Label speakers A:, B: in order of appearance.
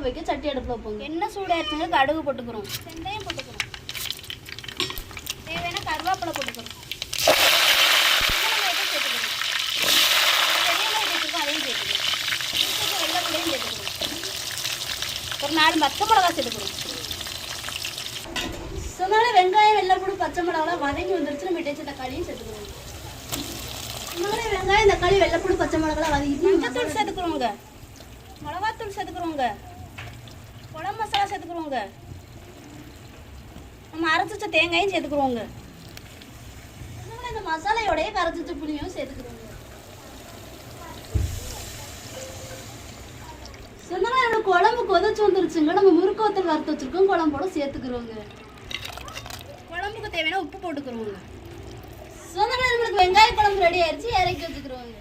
A: குழம்பு வைக்க சட்டி அடுப்பில் வைப்போங்க. எண்ணெய் சூடாயிருச்சுங்க, கடுகு போட்டுக்கிறோம், வெந்தயம் போட்டுக்கிறோம், தேவையான கருவேப்பிலை போட்டுக்கிறோம், சேர்த்துக்கிறோம், வெங்காயம் வச்சுருக்கோம் அதையும் சேர்த்துக்கிறோம், வெள்ளைப்பூடையும் சேர்த்துக்கிறோம், ஒரு 4 பச்சை மிளகா சேர்த்துக்கிறோம். சொன்னால வெங்காயம் வெள்ளைப்பூடு பச்சை மிளகாலாம் வதங்கி வந்துருச்சு. நம்ம இடைச்ச தக்காளியும் சேர்த்துக்கிறோம். சொன்னாலே வெங்காயம் தக்காளி வெள்ளைப்பூடு பச்சை மிளகாலாம் வதங்கிட்டு மஞ்சத்தூள் சேர்த்துக்கிறோங்க, மிளகாத்தூள் சேர்த்துக்கிறோங்க, குழம்பு மசாலா சேர்த்துக்கிறோங்க, நம்ம அரைச்சி வச்ச தேங்காயும் சேர்த்துக்கிறோங்க. இந்த மசாலையோடய கரைச்சி வச்ச புளியும் சேர்த்துக்கிறோங்க. சொன்னாலும் என்னோட குழம்பு கொதிச்சு வந்துருச்சுங்க. நம்ம முறுக்கு வத்தல் வறுத்து வச்சிருக்கோம், குழம்போட சேர்த்துக்கிறோங்க. குழம்புக்கு தேவையான உப்பு போட்டுக்கிறோங்க. சொன்னாலும் நம்மளுக்கு வெங்காய குழம்பு ரெடி ஆயிடுச்சு, இறக்கி வச்சுக்கிறோங்க.